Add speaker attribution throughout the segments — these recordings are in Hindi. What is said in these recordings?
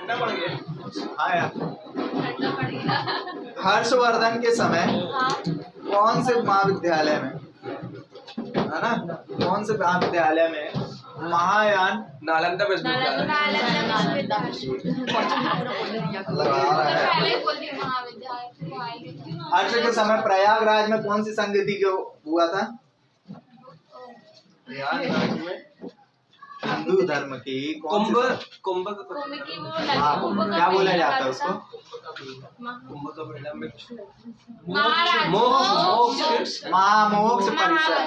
Speaker 1: ठंडा पड़ गया।
Speaker 2: हाँ यार, हर्षवर्धन के समय कौन से महाविद्यालय में, है ना, कौन से महाविद्यालय में महायान
Speaker 1: नालंदा विश्वविद्यालय।
Speaker 2: लगा रहा है। हर्ष के समय प्रयागराज में कौन सी संगति के हुआ था? प्रयागराज में हिंदू धर्म की
Speaker 1: कुंभ कुंभ
Speaker 2: हाँ, क्या बोला जाता है उसको?
Speaker 1: कुंभ का मेला में
Speaker 2: महामोक्ष परिषद।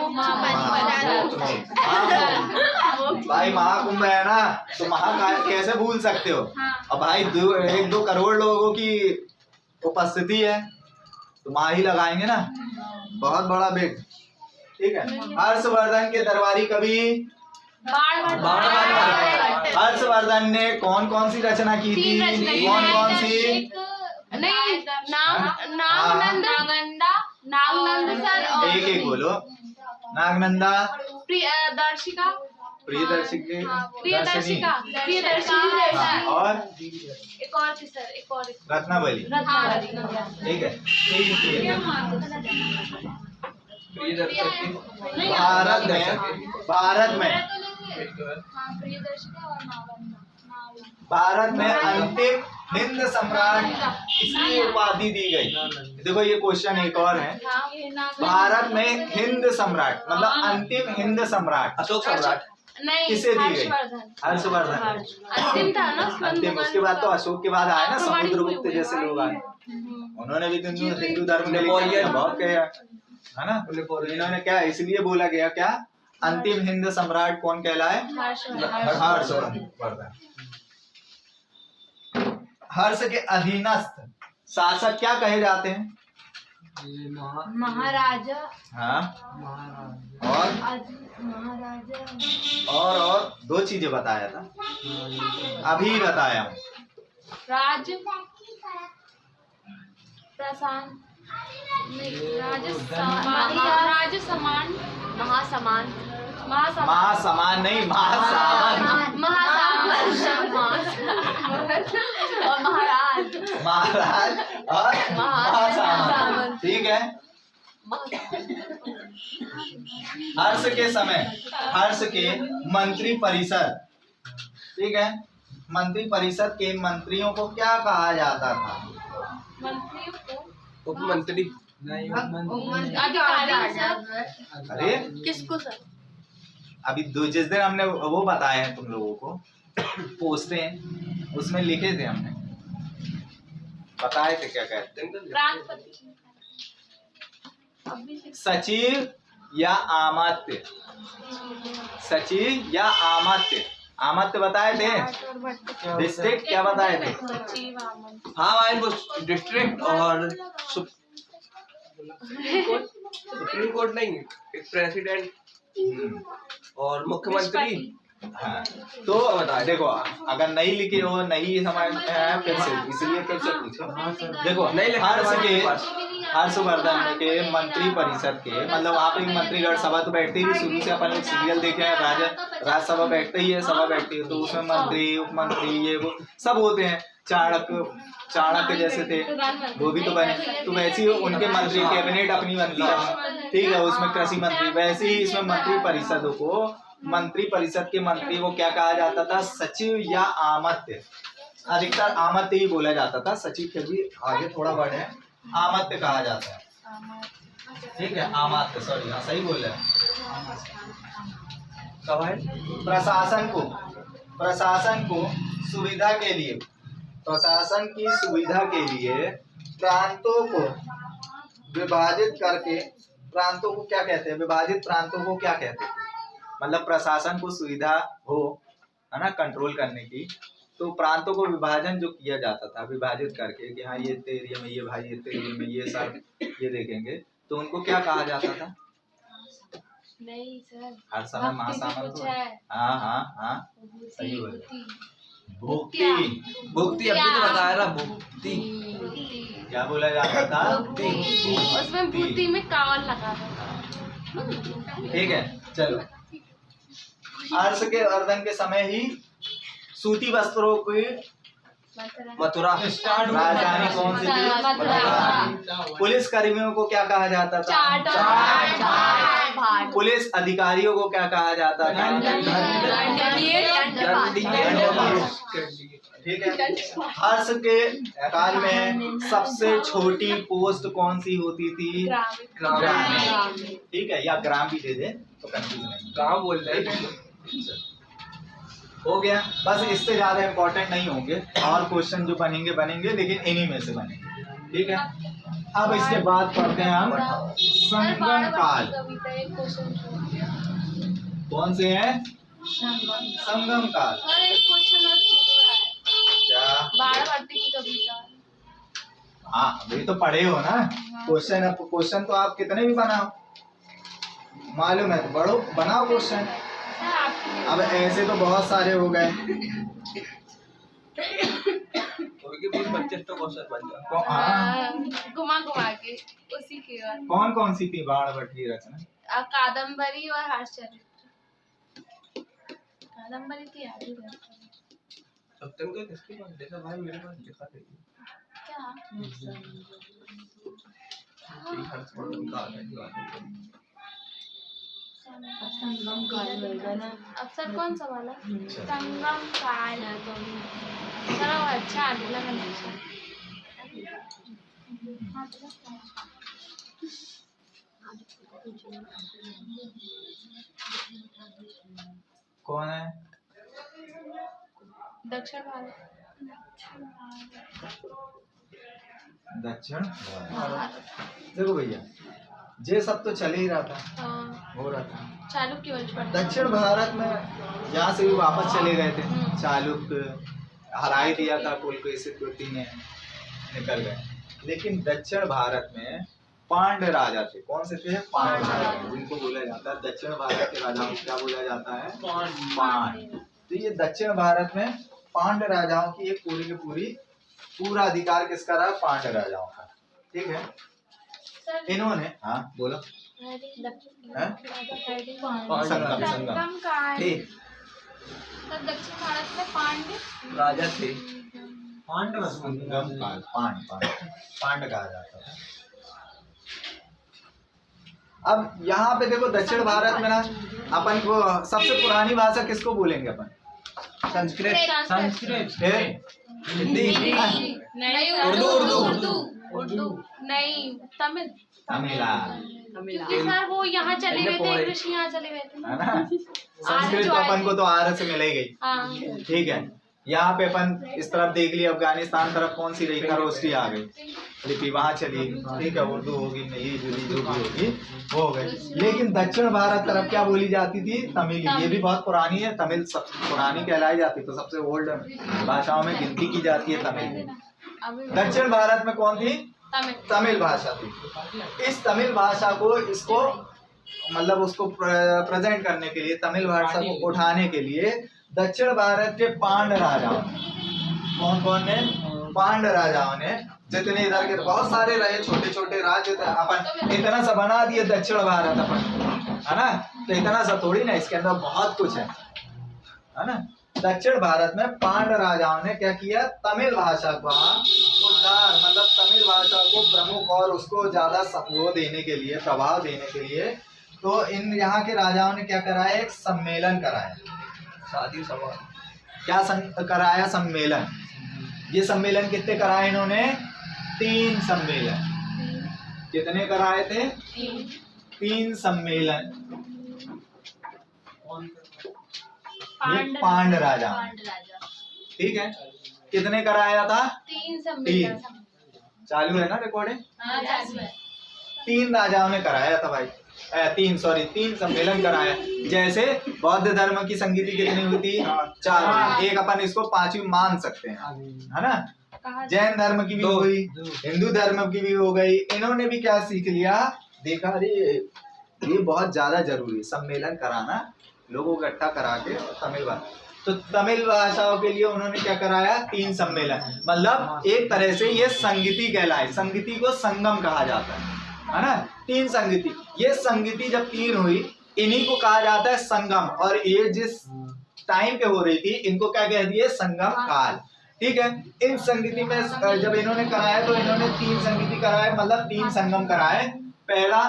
Speaker 2: भाई महाकुंभ है ना, तो कैसे भूल सकते हो? अब भाई 1-2 करोड़ लोगों की उपस्थिति है, तो वहां ही लगाएंगे ना, बहुत बड़ा बेग। ठीक है। हर्षवर्धन के दरबारी कवि हर्षवर्धन ने कौन कौन सी रचना की थी? कौन कौन सी?
Speaker 3: नहीं, नागनंद सर।
Speaker 2: एक एक बोलो। नागनंदा,
Speaker 3: प्रियदर्शिका,
Speaker 2: प्रियदर्शिका, और
Speaker 3: एक और थी सर, एक और
Speaker 2: रत्नावली। ठीक है। भारत में अंतिम हिंद सम्राट किसकी उपाधि दी गई? देखो ये क्वेश्चन एक और है। भारत में हिंद सम्राट मतलब अंतिम हिंद सम्राट
Speaker 1: अशोक सम्राट
Speaker 2: किसे दी गई? हर्षवर्धन
Speaker 3: अंतिम था ना।
Speaker 2: अंतिम। उसके बाद तो अशोक के बाद आए ना समुद्रगुप्त जैसे लोग आए, उन्होंने भी हिंदू धर्म के लिए बहुत किया, है ना। इन्होंने क्या इसलिए बोला गया, क्या अंतिम हिंद सम्राट कौन कहलाए? हर्षवर्धन। हर्ष के अधीनस्थ शासक क्या कहे जाते हैं?
Speaker 3: महाराजा।
Speaker 2: हाँ, और
Speaker 3: महाराजा
Speaker 2: और 2 चीजें बताया था, अभी बताया हूँ।
Speaker 3: राज प्रशांत, राज समान, महासमान,
Speaker 2: महासमान नहीं, महासामन।
Speaker 3: और महाराज
Speaker 2: और महासामन। ठीक है। हर्ष के समय हर्ष के मंत्री परिषद, ठीक है, मंत्री परिषद के मंत्रियों को क्या कहा जाता था?
Speaker 3: मंत्रियों को
Speaker 1: उप मंत्री
Speaker 2: अरे
Speaker 3: किसको सर?
Speaker 2: अभी जिस दिन हमने वो बताए हैं तुम लोगों को पोस्टें हैं, उसमें लिखे थे, हमने बताए थे क्या कहते हैं, सचिव या अमात्य। सचिव या अमात्य, अमात्य बताए थे, डिस्ट्रिक्ट क्या बताए थे?
Speaker 1: हाँ डिस्ट्रिक्ट और सुप्रीम कोर्ट नहीं, एक प्रेसिडेंट और मुख्यमंत्री।
Speaker 2: हाँ, तो देखो अगर नहीं लिखे हो, नहीं समझ में आया, फिर से इसलिए फिर से पूछो। देखो हर्षवर्धन के मंत्री परिषद के मतलब वहाँ पे मंत्रीगण सभा तो बैठती ही, शुरू से अपन लोग सीरियल देखे हैं, राज्यसभा बैठते ही है, सभा बैठती है, तो उसमें मंत्री उप मंत्री ये वो सब होते हैं। चाणक्य जैसे थे वो भी तो बने, तो वैसे ही उनके मंत्री कैबिनेट अपनी बनती है, ठीक है, उसमें कृषि मंत्री। वैसे ही इसमें मंत्री परिषदों को, मंत्री परिषद के मंत्री को क्या कहा जाता था? सचिव या आमत्य। अधिकतर आमत्य ही बोला जाता था, सचिव फिर भी आगे थोड़ा वर्ड है, आमत्य कहा जाता है। ठीक है, आमत्य, सॉरी, हाँ सही बोल रहे हैं। प्रशासन को सुविधा के लिए, प्रशासन की सुविधा के लिए प्रांतों को विभाजित करके, प्रांतों को क्या कहते हैं? विभाजित प्रांतों को क्या कहते हैं? मतलब प्रशासन को सुविधा हो, है ना, कंट्रोल करने की, तो प्रांतों को विभाजन जो किया जाता था, विभाजित करके कि हाँ ये एरिया में ये भाई, ये एरिया में ये सब ये देखेंगे, तो उनको क्या कहा जाता था?
Speaker 3: नहीं सर,
Speaker 2: हर समय महासामन तो, हाँ सही बोले, भुक्ति।
Speaker 1: भुक्ति अभी तो बताया ना, भुक्ति
Speaker 2: क्या बोला जाता था?
Speaker 3: उसमें भुक्ति में कावल लगा था।
Speaker 2: ठीक है, चलो। हर्ष के वर्धन के समय ही सूती वस्त्रों की
Speaker 1: मथुरा।
Speaker 2: राजधानी कौन सी थी?
Speaker 3: मथुरा।
Speaker 2: पुलिस कर्मियों को क्या कहा जाता था?
Speaker 3: चाट।
Speaker 2: पुलिस अधिकारियों को क्या कहा जाता था? ठीक है। हर्ष के काल में सबसे छोटी पोस्ट कौन सी होती थी? ग्रामीण। ठीक है, या ग्राम भी दे दे तो कंफ्यूज नहीं।
Speaker 1: कहाँ बोल रहे हैं?
Speaker 2: हो गया, बस इससे ज्यादा इम्पोर्टेंट नहीं होंगे, और क्वेश्चन जो बनेंगे बनेंगे, लेकिन इन्हीं में से बनेंगे। ठीक है, अब इसके बाद पढ़ते हैं हम संगम काल। कौन से हैं? संगम काल। क्या?
Speaker 3: बाणभट्टी की कविता।
Speaker 2: हाँ, अभी तो पढ़े हो ना क्वेश्चन। क्वेश्चन तो आप कितने भी बनाओ, मालूम है तो पढ़ो, बनाओ क्वेश्चन। अब ऐसे तो बहुत सारे हो गए।
Speaker 1: 25 तो क्वेश्चन बन जाए।
Speaker 2: हाँ,
Speaker 3: घुमा घुमा के उसी के बाद
Speaker 2: कौन कौन सी थी बाणभट्ट की रचना?
Speaker 3: कादम्बरी और हर्षचरित्र। कादम्बरी थी आधी बात।
Speaker 1: सप्तम का किसके पास देखा भाई? मेरे पास लिखा नहीं।
Speaker 3: क्या?
Speaker 1: हर्षवर्धन का आता है जो आता है।
Speaker 3: संगम काल होगा ना। अवसर कौन सा वाला? संगम काल है तो चलो अच्छा आने लगा।
Speaker 2: कौन है?
Speaker 3: दक्षिण भारत।
Speaker 2: दक्षिण भारत। देखो भैया, ये सब तो चल ही रहा था, हो रहा था।
Speaker 3: चालुक्य वंश पर
Speaker 2: दक्षिण भारत में यहाँ से भी वापस चले गए थे, चालुक्य हरा ही दिया था पुलकेशिन द्वितीय ने, निकल गए। लेकिन दक्षिण भारत में पांड्य राजा थे। कौन से थे? पांड्य राजा, जिनको बोला जाता है दक्षिण भारत के राजाओं को क्या बोला जाता है? पांड्य। तो ये दक्षिण भारत में पांड्य राजाओं की एक पूरी की पूरी पूरा अधिकार किसका रहा? पांड्य राजाओं का। ठीक है, इन्होंने, हाँ बोलो।
Speaker 3: संगम काल।
Speaker 2: ठीक,
Speaker 3: तो दक्षिण भारत में पांड्य
Speaker 1: राजा थे।
Speaker 2: संगम काल, पांड्य कहा जाता है। अब यहाँ पे देखो दक्षिण भारत में ना, अपन को सबसे पुरानी भाषा किसको बोलेंगे अपन?
Speaker 1: संस्कृत।
Speaker 2: फिर हिंदी,
Speaker 3: नहीं, उर्दू नहीं, तमिल। क्योंकि सर वो यहाँ चले गए थे, ऋषि यहाँ चले गए थे
Speaker 2: है ना। संस्कृत तो अपन को तो आर्य से मिल ही गई। ठीक है, यहाँ पे अपन इस तरफ देख लिया, अफगानिस्तान तरफ कौन सी रही? खरोष्टी आ गई, लिपि वहाँ चली। ठीक है, उर्दू होगी, मिली जुली जो भी होगी वो हो गई। लेकिन दक्षिण भारत तरफ क्या बोली जाती थी? तमिल। ये भी बहुत पुरानी है, तमिल सब पुरानी कहलाई जाती, तो सबसे ओल्ड भाषाओं में गिनती की जाती है तमिल। दक्षिण भारत में कौन थी? तमिल भाषा थी। इस तमिल भाषा को, इसको मतलब उसको प्रेजेंट करने के लिए, तमिल भाषा को उठाने के लिए दक्षिण भारत के पांड्य राजाओं, कौन कौन ने? पांड्य राजाओं ने, जितने इधर के बहुत सारे रहे, छोटे छोटे राज्य थे, अपन इतना सा बना दिए दक्षिण भारत अपन, है ना। तो इतना सा थोड़ी ना, इसके अंदर बहुत कुछ है ना। दक्षिण भारत में पांड्य राजाओं ने क्या किया? तमिल भाषा का उद्धार, मतलब तमिल भाषा को प्रमुख और उसको ज्यादा वो देने के लिए, प्रभाव देने के लिए, तो इन यहाँ के राजाओं ने क्या कराया? एक सम्मेलन कराया,
Speaker 1: शादी सभा।
Speaker 2: क्या कराया? सम्मेलन। ये सम्मेलन कितने कराए इन्होंने? 3 सम्मेलन। कितने कराए थे? 3 सम्मेलन। ये पांड्य राजा। ठीक है, कितने कराया था?
Speaker 3: 3 सम्मेलन।
Speaker 2: चालू है ना रिकॉर्डिंग? 3 राजाओं ने कराया था भाई, 3 सम्मेलन कराया। जैसे बौद्ध धर्म की संगीति कितनी हुई थी? 4। एक अपन इसको 5वीं मान सकते हैं, है ना। जैन धर्म की भी हो गई, हिंदू धर्म की भी हो गई। इन्होंने भी क्या सीख लिया? देखा अरे ये बहुत ज्यादा जरूरी है सम्मेलन कराना, लोगों को इकट्ठा करा के तमिल भाषा। तो तमिल भाषाओं के लिए उन्होंने क्या कराया? 3 सम्मेलन। मतलब एक तरह से ये संगीति कहलाए। संगीति को संगम कहा जाता है ना। 3 संगीति, ये संगीति जब 3 हुई, इन्हीं को कहा जाता है संगम। और ये जिस टाइम पे हो रही थी, इनको क्या कह दिए? संगम काल। ठीक है। इन संगीति में जब इन्होंने कराया तो इन्होंने 3 संगीति कराए, मतलब 3 संगम कराए। पहला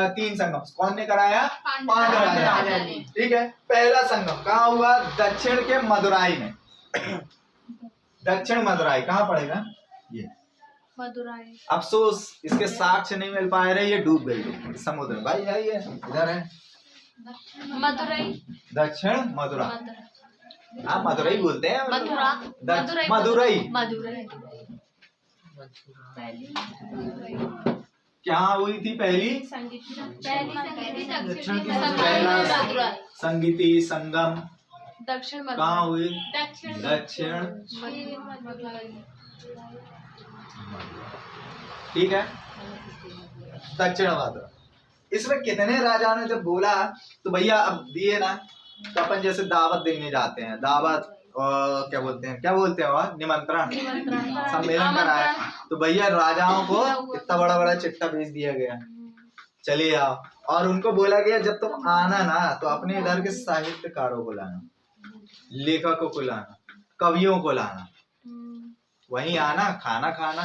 Speaker 2: 3 संगम कौन ने कराया? पांडव राजा ने। ठीक है। पहला संगम कहाँ हुआ? दक्षिण के मदुराई में। दक्षिण मदुराई कहाँ पड़ेगा? ये
Speaker 3: मदुराई।
Speaker 2: अफसोस इसके साक्ष्य नहीं मिल पाए रहे, ये डूब गई समुद्र में। भाई है ये इधर है
Speaker 3: मदुराई।
Speaker 2: दक्षिण मदुरा, हाँ मदुराई बोलते हैं।
Speaker 3: मथुरा।
Speaker 2: मदुराई।
Speaker 3: मदुराई
Speaker 2: क्या हुई थी पहली? संगीति संगम
Speaker 3: दक्षिण
Speaker 2: कहाँ हुई? दक्षिण। ठीक है, दक्षिण मदुरा। इसमें कितने राजा ने जब बोला तो भैया अब दिए ना, तो अपन जैसे दावत देने जाते हैं, दावत क्या बोलते हैं वहाँ निमंत्रण, सम्मेलन कराया, तो भैया राजाओं को इतना बड़ा बड़ा चिट्ठा भेज दिया गया, चलिए आओ। और उनको बोला गया जब तुम आना ना तो अपने इधर के साहित्यकारों को लाना, लेखकों को लाना, कवियों को लाना, वहीं आना, खाना खाना,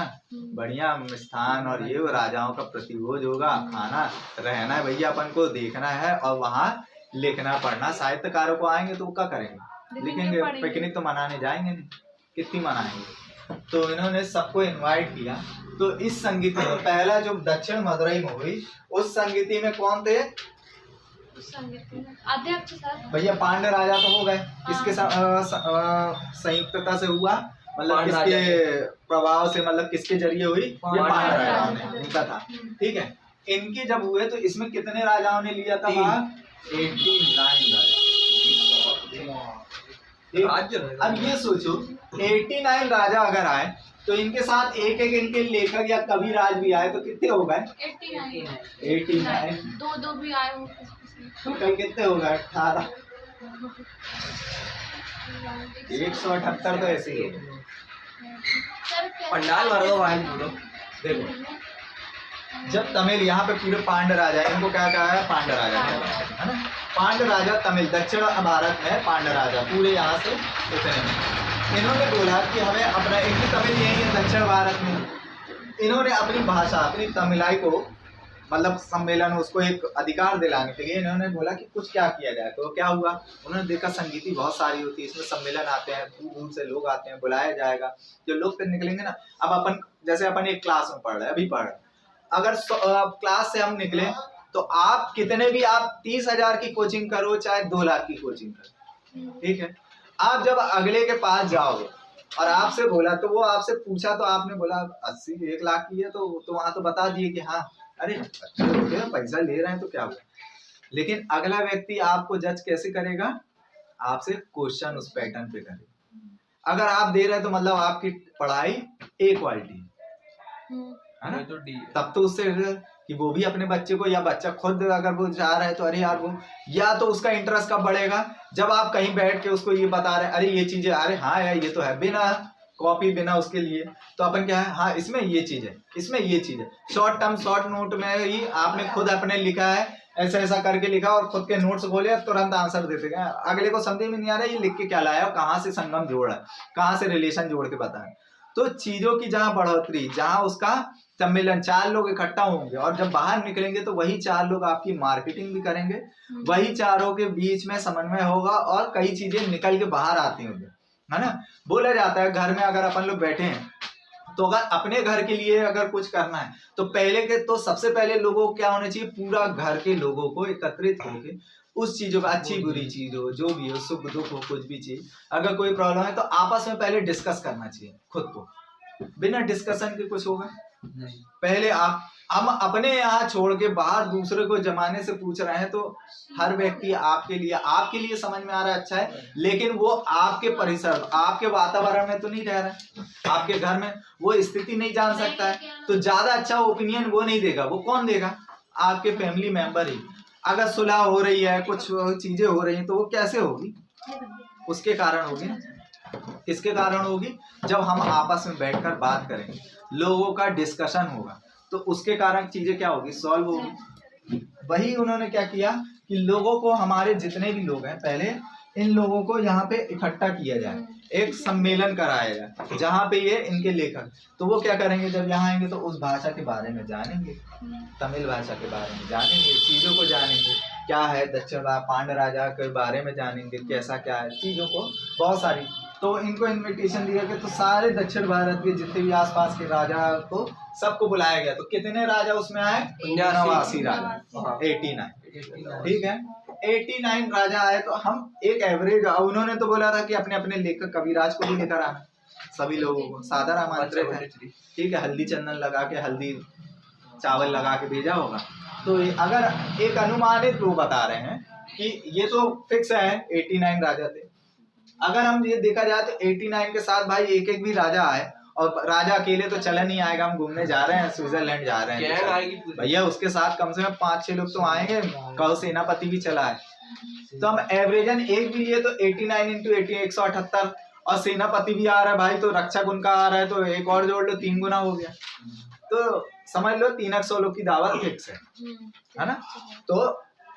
Speaker 2: बढ़िया मिष्ठान और ये राजाओं का प्रतिभोज होगा, खाना रहना है भैया, अपन को देखना है और वहाँ लिखना पढ़ना। साहित्यकारों को आएंगे तो क्या करेंगे? लिखेंगे। पिकनिक तो मनाने जाएंगे नहीं, कितनी मनाएंगे। तो इन्होंने सबको इनवाइट किया। तो इस संगीति में पहला जो दक्षिण मदुरई में हुई, उस संगीति में कौन थे?
Speaker 3: अध्यक्ष सर
Speaker 2: भैया पांड्य राजा तो हो गए। किसके संयुक्तता से हुआ, मतलब किसके प्रभाव से, मतलब किसके जरिए हुई? ये पांड्य राजाओं ने, इनका था। ठीक है। इनके जब हुए तो इसमें कितने राजाओं ने लिया था भाग? 89 राजा। अब ये सोचो 89 राजा अगर आए तो इनके साथ एक एक इनके लेखक या कवि राज भी आए तो कितने हो गए? 89।
Speaker 3: दो भी आए हो
Speaker 2: टोटल कितने हो गए? 18। 178 तो ऐसे ही है।
Speaker 1: पंडाल भर दो भाई पूरा।
Speaker 2: देखो जब तमिल यहाँ पे पूरे पांड्य राजा, इनको क्या कहा है? पांड्य राजा है ना। पांड्य राजा तमिल, दक्षिण भारत में पांड्य राजा पूरे यहाँ से उतने में। इन्होंने बोला कि हमें अपना, इनकी तमिल यही है दक्षिण भारत में। इन्होंने अपनी भाषा, अपनी तमिलाई को, मतलब सम्मेलन, उसको एक अधिकार दिलाने के लिए इन्होंने बोला कि कुछ क्या किया जाए। तो क्या हुआ? उन्होंने देखा संगीति बहुत सारी होती है, इसमें सम्मेलन आते हैं, दूर दूर से लोग आते हैं, बुलाया जाएगा। जो लोग फिर निकलेंगे ना, अब अपन जैसे अपन एक क्लास में पढ़ रहे हैं, अभी पढ़ रहे हैं, अगर क्लास से हम निकले तो आप कितने भी, आप 30,000 की कोचिंग करो चाहे 2 लाख की कोचिंग करो, ठीक है। आप जब अगले के पास जाओगे और आपसे बोला तो वो आपसे पूछा तो आपने बोला 80 1 लाख की है, तो वहां तो बता दिए कि हाँ अरे अच्छा पैसा ले रहे हैं तो क्या हुआ। लेकिन अगला व्यक्ति आपको जज कैसे करेगा? आपसे क्वेश्चन उस पैटर्न पे करेगा। अगर आप दे रहे हैं तो मतलब आपकी पढ़ाई ए क्वालिटी है ना, तब तो उससे कि वो भी अपने बच्चे को, या बच्चा खुद अगर वो जा रहा है तो अरे यार वो, या तो उसका इंटरेस्ट कब बढ़ेगा? जब आप कहीं बैठ के उसको ये बता रहे हैं, अरे ये चीजें, अरे हाँ यार ये तो है, बिना कॉपी बिना उसके लिए, तो अपन क्या है, हाँ इसमें ये चीज है, इसमें ये चीज है। शॉर्ट टर्म शॉर्ट नोट में ही आपने खुद अपने लिखा है, ऐसा ऐसा करके लिखा और खुद के नोट्स खोले, तुरंत आंसर देते गए। अगले को समझ में नहीं आ रहा ये लिख के क्या लाया, कहाँ से संगम जोड़ा है, कहाँ से रिलेशन जोड़ के बताया। तो चीजों की जहाँ बढ़ोतरी, जहाँ उसका सम्मेलन, 4 लोग इकट्ठा होंगे और जब बाहर निकलेंगे तो वही 4 लोग आपकी मार्केटिंग भी करेंगे, वही चारों के बीच में समन्वय होगा और कई चीजें निकल के बाहर आती होंगी, है ना। बोला जाता है घर में अगर अपन लोग बैठे हैं तो अगर अपने घर के लिए अगर कुछ करना है तो पहले के, तो सबसे पहले लोगों को क्या होना चाहिए, पूरा घर के लोगों को एकत्रित होके उस चीजों का, अच्छी बुरी चीज हो, जो भी हो, सुख दुख हो, कुछ भी चीज, अगर कोई प्रॉब्लम है तो आपस में पहले डिस्कस करना चाहिए खुद को। बिना डिस्कशन के कुछ होगा नहीं। पहले हम अपने यहाँ छोड़ के बाहर दूसरे को जमाने से पूछ रहे हैं तो हर व्यक्ति आपके लिए समझ में आ रहा है अच्छा है, लेकिन वो आपके परिसर, आपके वातावरण में तो नहीं रह रहा है, आपके घर में वो स्थिति नहीं जान सकता है, तो ज्यादा अच्छा ओपिनियन वो नहीं देगा। वो कौन देगा? आपके फैमिली मेंबर ही। अगर सुलह हो रही है, कुछ चीजें हो रही है तो वो कैसे होगी? उसके कारण होगी ना। किसके कारण होगी? जब हम आपस में बैठकर बात करेंगे, लोगों का डिस्कशन होगा, तो उसके कारण चीजें क्या होगी, सॉल्व होगी। वही उन्होंने क्या किया कि लोगों को, हमारे जितने भी लोग हैं, पहले इन लोगों को यहाँ पे इकट्ठा किया जाए, एक सम्मेलन कराएगा जहाँ पे ये इनके लेखक, तो वो क्या करेंगे, जब यहाँ आएंगे तो उस भाषा के बारे में जानेंगे, तमिल भाषा के बारे में जानेंगे, चीज़ों को जानेंगे, क्या है दक्षिण पांड्य राजा के बारे में जानेंगे, कैसा क्या है चीज़ों को, बहुत सारी। तो इनको इनविटेशन दिया गया, तो सारे दक्षिण भारत के जितने भी आसपास के राजा को सबको बुलाया गया। तो कितने राजा उसमें आए? 89 राजा, 89, ठीक है, 89 राजा आए। तो हम एक एवरेज, उन्होंने तो बोला था कि अपने अपने लेखक कविराज को भी लेकर आना, सभी लोगों को सादर आमंत्रित है, ठीक है, हल्दी चंदन लगा के, हल्दी चावल लगा के भेजा होगा। तो अगर एक अनुमानित लोग बता रहे हैं कि ये तो फिक्स है 89 राजा थे। अगर हम ये देखा जाए तो 89 के साथ भाई एक एक भी राजा आए, और राजा अकेले तो चला नहीं आएगा, हम घूमने जा रहे हैं, स्विट्जरलैंड जा रहे हैं भैया, उसके साथ कम से कम 5-6 लोग तो आएंगे, कहो सेनापति भी चला है। तो हम एवरेजन एक भी लिए तो 89 इंटू 80 178, और सेनापति भी आ रहा है भाई, तो रक्षक उनका आ रहा है, तो एक और जोड़ लो, 3 गुना हो गया। तो समझ लो 300 लोग की दावत फिक्स है ना। तो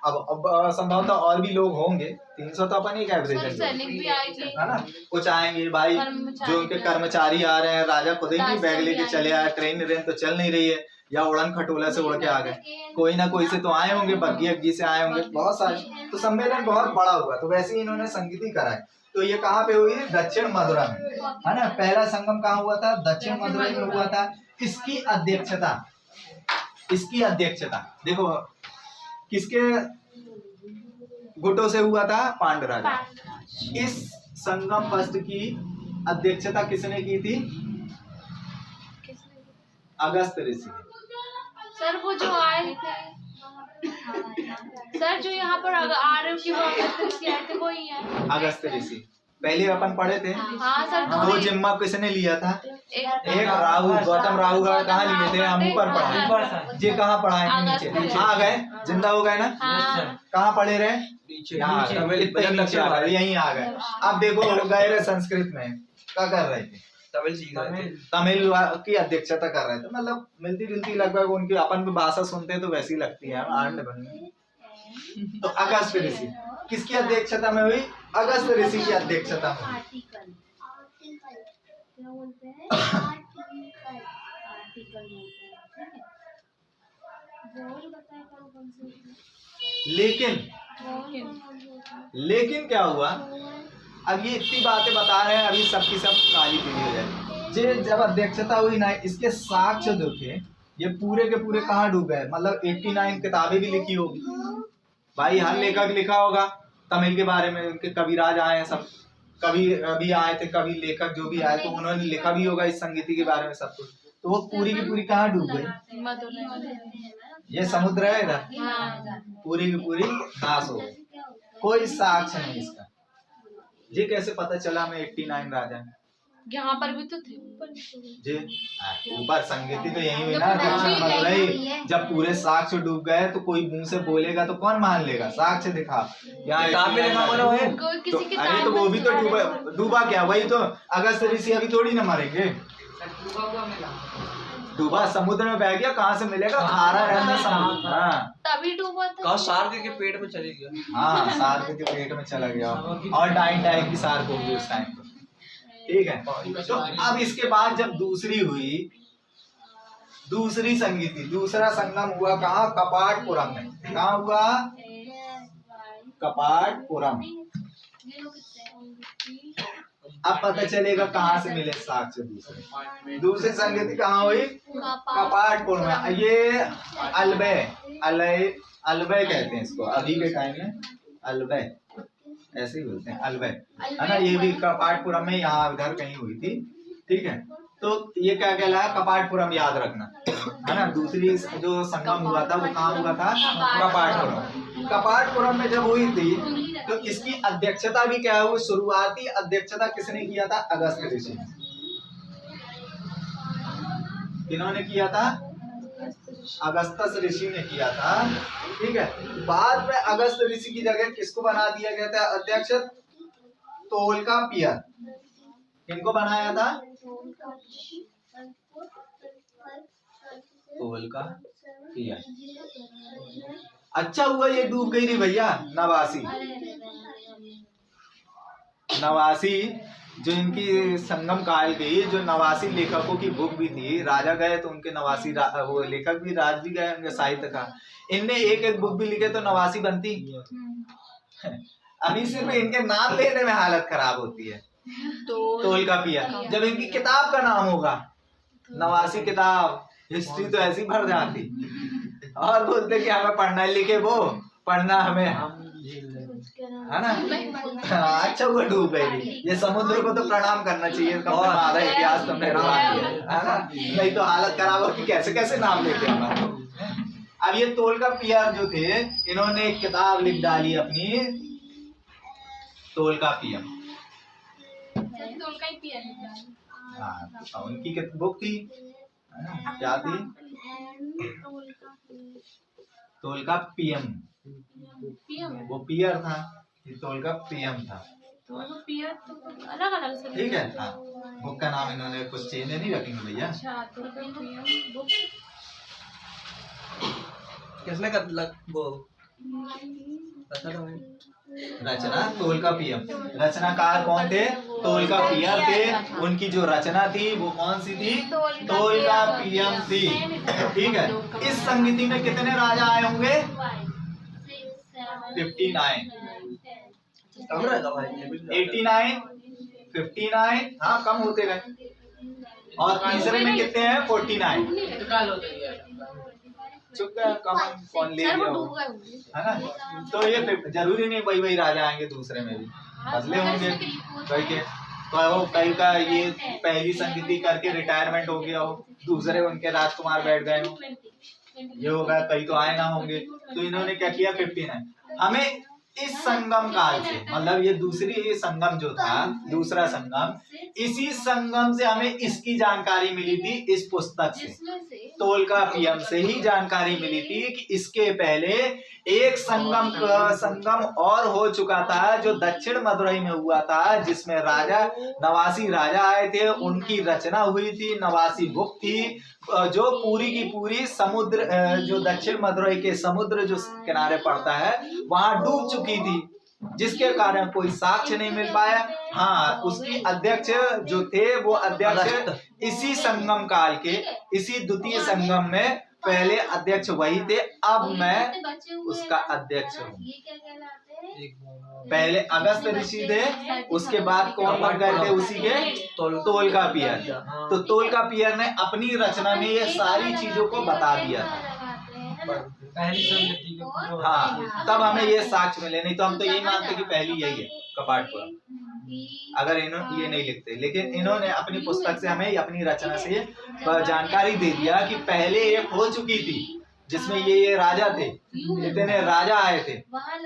Speaker 2: अब संभवतः और भी लोग होंगे, 300 तो अपन एक एवरेज है ना। कुछ आएंगे भाई, जो उनके कर्मचारी आ रहे हैं, राजा खुद ही नहीं बैग लेके चले आए, ट्रेन तो चल नहीं रही है, या उड़न खटोला से उड़ के आ गए, कोई ना कोई से तो आए होंगे, बग्गी अग्गी से आए होंगे, बहुत सारे। तो सम्मेलन बहुत बड़ा हुआ। तो वैसे ही इन्होंने संगीति कराई। तो ये कहाँ पे हुई? दक्षिण मथुरा में, है ना। पहला संगम कहाँ हुआ था? दक्षिण मथुरा में हुआ था। इसकी अध्यक्षता देखो किसके गुटों से हुआ था? पांड्य राजा। इस संगम फस्ट की अध्यक्षता किसने की थी? अगस्त ऋषि।
Speaker 3: सर वो जो आए थे, सर जो यहाँ पर आ रहे हो कि वो अगस्त ऋषि आए थे, वो ही है
Speaker 2: अगस्त ऋषि। पहले अपन पढ़े थे।
Speaker 3: हाँ सर।
Speaker 2: वो जिम्मा किसने लिया था? एक राहु, गौतम राहु कहाँ लिए थे? हम ऊपर पढ़ा। जी कहाँ पढ़ा है? नीचे आ गए, जिंदा हो गए ना। कहाँ पढ़े रहे? यहाँ यहीं आ गए। अब देखो गए रहे संस्कृत में, क्या कर रहे थे?
Speaker 1: तमिल सीख रहे थे,
Speaker 2: तमिल की अध्यक्षता कर रहे थे। मतलब मिलती जुलती लगभग उनकी, अपन भी भाषा सुनते हैं तो वैसी लगती है आंड बन। तो अगस्त ऋषि किसकी अध्यक्षता में हुई? अगस्त ऋषि की अध्यक्षता में। लेकिन क्या हुआ? अब ये इतनी बातें बता रहे हैं, अभी सबकी सब काली पीली हो जाए। जब अध्यक्षता हुई ना, इसके साक्ष्य जो थे ये पूरे के पूरे कहाँ डूब गए? मतलब 89 किताबें भी लिखी होगी भाई, हर लेखक लिखा होगा तमिल के बारे में, उनके कविराज आए हैं सब, कवि अभी आए थे, कवि लेखक जो भी आए, तो उन्होंने लिखा भी होगा इस संगीति के बारे में सब कुछ। तो वो पूरी की पूरी कहाँ डूब गई? ये समुद्र है इधर, पूरी की पूरी नाश हो गई, कोई साक्ष्य नहीं इसका। ये कैसे पता चला हमें 89 राजा है?
Speaker 3: यहाँ पर भी तो थे
Speaker 2: जी ऊपर संगीति तो यही हुई ना, दक्षिण मथुरा। जब पूरे साक्ष्य डूब गए तो कोई मुंह से बोलेगा तो कौन मान लेगा? साक्ष्य दिखा, यहाँ तो, अरे तो वो भी तो डूबा क्या? वही तो अगस्त ऋषि अभी थोड़ी ना मरेंगे। डूबा समुद्र में बह गया, कहाँ से मिलेगा? खारा रहता समुद्र। हाँ
Speaker 3: तभी डूबा था।
Speaker 1: शार्क के पेट में चले गया।
Speaker 2: हाँ शार्क के पेट में चला गया, और डाइन टाइप की शार्क होगी उस टाइम पे, ठीक है। तो अब इसके बाद जब दूसरी हुई, दूसरी संगीति, दूसरा संगम हुआ कहाँ? कपाटपुरम में। कहाँ हुआ? कपाटपुरम। अब पता चलेगा कहाँ से मिले साक्ष्य। दूसरी संगीति कहाँ हुई? कपाटपुर में। ये अलबे कहते हैं इसको अभी के टाइम में, अलबे ऐसे ही बोलते हैं, अलबे, है ना। ये भी कपाटपुरम में, यहाँ उधर कहीं हुई थी, ठीक है। तो ये क्या कहलाया? कपाटपुरम, याद रखना, है ना। दूसरी जो संगम हुआ था वो कहाँ हुआ था? कपाटपुरम। कपाटपुरम में जब हुई थी तो इसकी अध्यक्षता भी क्या हुई? शुरुआती अध्यक्षता किसने किया था? अगस्त ऋषि। किन्होंने किया था? अगस्त्य ऋषि ने किया था, ठीक है। बाद में अगस्त ऋषि की जगह किसको बना दिया गया था अध्यक्ष? तोलकापियर। किनको बनाया था? तोलकापियर। अच्छा हुआ ये डूब गई नहीं भैया, नवासी। नवासी जो इनकी संगम काल की जो 89 लेखकों की बुक भी थी, राजा गए तो उनके 89 वो लेखक भी, राज भी गए उनके साहित्य का, इनने एक एक बुक भी लिखे तो 89 बनती। अभी सिर्फ इनके नाम लेने में हालत खराब होती है। तोलकापियम, जब इनकी किताब का नाम होगा 89 किताब, हिस्ट्री तो ऐसी भर जाती। और बोलते कि हमें पढ़ना लिखे वो पढ़ना हमें, है ना। अच्छा वो डूब गई, ये समुद्र को तो प्रणाम करना चाहिए, आधा इतिहास तुमने रवा दिया, है ना। नहीं तो हालत खराब हो कि कैसे कैसे नाम लेते हैं। अब ये तोलकापियम जो थे, इन्होंने एक किताब लिख डाली अपनी, तोलकापियम। हाँ, उनकी बुक थी, है ना, क्या थी? तोलकापियम, वो पियर था, ये तोलकापियम था।
Speaker 3: अलग अलग से,
Speaker 2: ठीक है। हाँ, बुक का नाम इन्होंने कुछ चेंज नहीं रखेंगे भैया।
Speaker 1: किसने कर वो
Speaker 2: रचना तोलकापियम, रचनाकार कौन थे? तोलकापियर थे। उनकी जो रचना थी वो कौन सी थी? तोलकापियम थी। ठीक है। इस संगीति में कितने राजा आए होंगे? 59, 89, 59, हाँ कम होते गए। और तीसरे में कितने हैं? 49। चुप गया, कम कौन ले गया हो, है ना। तो ये जरूरी नहीं वही राजा आएंगे, दूसरे में भी बदले होंगे कई के। तो वो कई का ये पहली संगीति करके रिटायरमेंट हो गया हो, दूसरे उनके राजकुमार बैठ गए हो, ये होगा। कई तो आए ना होंगे, तो इन्होंने क्या किया? 59। हमें इस संगम काल से, मतलब ये दूसरी संगम जो था, दूसरा संगम, इसी संगम से हमें इसकी जानकारी मिली थी, इस पुस्तक से, तोलकापियम से ही जानकारी मिली थी कि इसके पहले एक संगम और हो चुका था, जो दक्षिण मदुरई में हुआ था, जिसमें 89 राजा आए थे, उनकी रचना हुई थी, 89 बुक थी, जो पूरी की पूरी समुद्र, जो दक्षिण मदुरई के समुद्र जो किनारे पड़ता है वहां डूब चुकी थी, जिसके कारण कोई साक्ष्य नहीं मिल पाया। हाँ, उसकी अध्यक्ष जो थे वो अध्यक्ष इसी संगम काल के, इसी द्वितीय संगम में पहले अध्यक्ष वही थे। अब मैं उसका अध्यक्ष हूँ। पहले अगस्त ऋषि थे, उसके बाद कौन बन गए थे? उसी के तोलकापियर। तो तोलकापियर ने अपनी रचना में ये सारी चीजों को बता दिया था।
Speaker 1: पहली संगति
Speaker 2: हाँ, तब हमें ये साक्ष्य मिले, नहीं तो हम तो यही मानते कि पहली यही है कपाटपुरा, अगर इन्होंने ये नहीं लिखते। लेकिन इन्होंने अपनी पुस्तक से हमें, अपनी रचना से जानकारी दे दिया कि पहले एक हो चुकी थी, जिसमें ये राजा थे, इतने राजा आए थे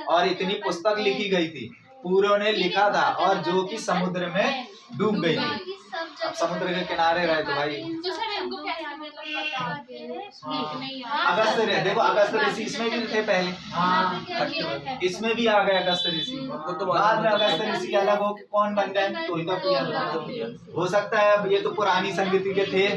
Speaker 2: और इतनी पुस्तक लिखी गई थी, पूरों ने लिखा था, और जो कि समुद्र में डूब गई थी। अब समुद्र के किनारे रहे तो भाई अगस्त, देखो अगस्त ऋषि इसमें भी थे पहले, इसमें भी आ गए अगस्त ऋषि, तो बाद में अगस्त ऋषि अलग हो कौन बन गए? तोलकापियर। हो सकता है अब ये तो पुरानी संगीति के थे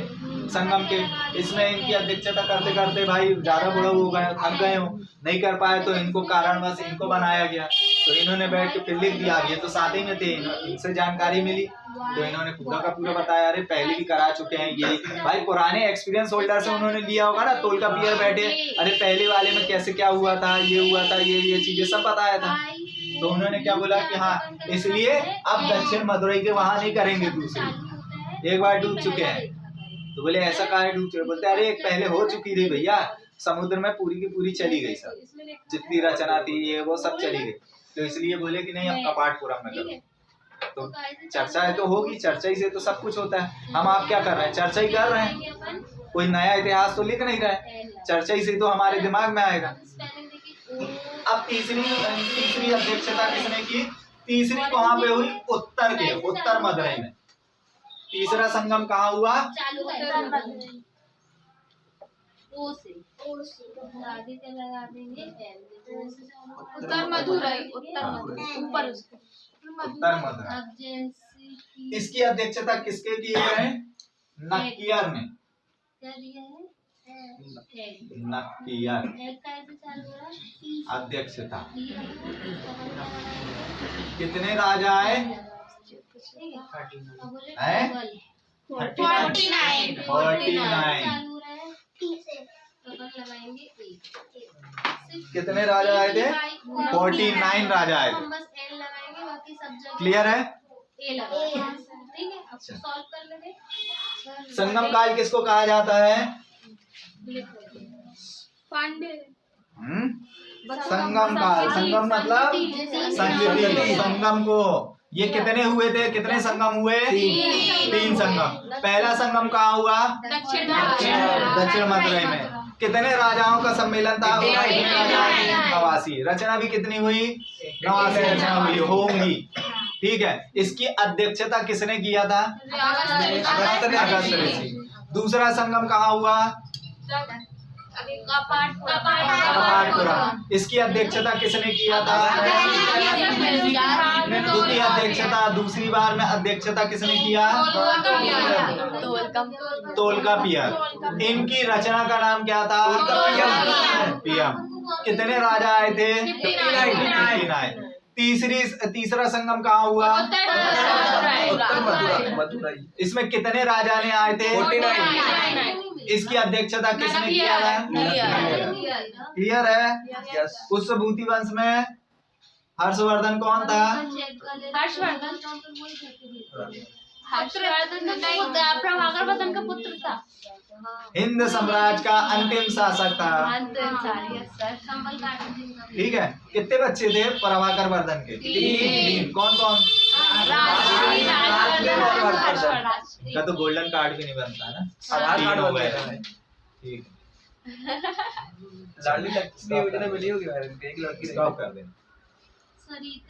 Speaker 2: संगम के, इसमें इनकी अध्यक्षता करते करते भाई ज्यादा बड़ा हो गए, थक गए हो, नहीं कर पाए, तो इनको कारणवश इनको बनाया गया, तो इन्होंने बैठ के फिर लिख दिया। ये तो साथ ही में थे, इनसे जानकारी मिली तो इन्होंने पूरा का पूरा बताया। अरे पहले भी करा चुके हैं ये, भाई पुराने एक्सपीरियंस होल्डर से उन्होंने लिया होगा ना। तोलकापियर बैठे, अरे पहले वाले में कैसे क्या हुआ था, ये हुआ था, ये चीजें सब बताया था। तो उन्होंने क्या बोला कि हाँ, इसलिए अब दक्षिण मदुरई के वहां नहीं करेंगे दूसरी, एक बार डूब चुके हैं। तो बोले ऐसा कहा डूब चुके? बोलते अरे एक पहले हो चुकी थी भैया, समुद्र में पूरी की पूरी चली गई, सब जितनी रचना थी ये वो सब चली गई, तो इसलिए बोले कि नहीं अब कपाटपुरम में करो। तो चर्चा है तो होगी, चर्चा ही से तो सब कुछ होता है। हम आप क्या कर रहे हैं? चर्चा ही कर रहे हैं, कोई नया इतिहास तो लिख नहीं रहे, चर्चा ही से तो हमारे दिमाग में आएगा। अब तीसरी अध्यक्षता किसने की? तीसरी कहाँ पे हुई? उत्तर मदुरई में। तीसरा संगम कहाँ हुआ?
Speaker 3: उत्तर मदुरई, ऊपर
Speaker 2: उत्तर मदुरई। इसकी अध्यक्षता किसके की है? नक्कियर ने। नक्कियर अध्यक्षता। कितने राजा आए? है
Speaker 3: 49
Speaker 2: 49 कितने राजा आए थे 49 राजा आए थे
Speaker 3: हम बस एल लगाएंगे, बाकी सब जगह
Speaker 2: क्लियर है
Speaker 3: ए लगाएंगे। ठीक है, अब सॉल्व कर लेंगे।
Speaker 2: संगम काल किसको कहा जाता है
Speaker 3: पांडे
Speaker 2: संगम काल संगम मतलब संस्कृति संगम को ये कितने हुए थे कितने संगम हुए 3 संगम पहला संगम कहाँ हुआ दक्षिण मदुरई में कितने राजाओं का सम्मेलन था 89 रचना भी कितनी हुई 89 रचना हुई होंगी ठीक है इसकी अध्यक्षता किसने किया था अगस्त ऋषि दूसरा संगम कहाँ हुआ कपाटपुरा इसकी अध्यक्षता किसने किया था द्वितीय अध्यक्षता दूसरी बार में अध्यक्षता किसने किया तोलकापियर इनकी रचना का नाम क्या था पियम कितने राजा आए थे 59 तीसरा संगम कहाँ हुआ
Speaker 1: उत्तर मदुरई।
Speaker 2: इसमें कितने राजा ने आए थे
Speaker 1: 49
Speaker 2: इसकी अध्यक्षता किसने किया था क्लियर है
Speaker 1: यस
Speaker 2: पुष्पभूति वंश में हर्षवर्धन कौन था
Speaker 3: प्रभाकर का पुत्र था।
Speaker 2: हिंद साम्राज्य का अंतिम शासक था ठीक है कितने बच्चे थे प्रभाकर वर्धन के 3 कौन कौन का तो गोल्डन कार्ड भी नहीं बनता ना
Speaker 1: आधार कार्ड
Speaker 2: 3 हो गए
Speaker 1: वगैरह है।
Speaker 2: ठीक
Speaker 1: लाडली लक्ष्मी योजना मिली होगी एक लड़की
Speaker 2: स्टॉप कर देना
Speaker 3: सॉरी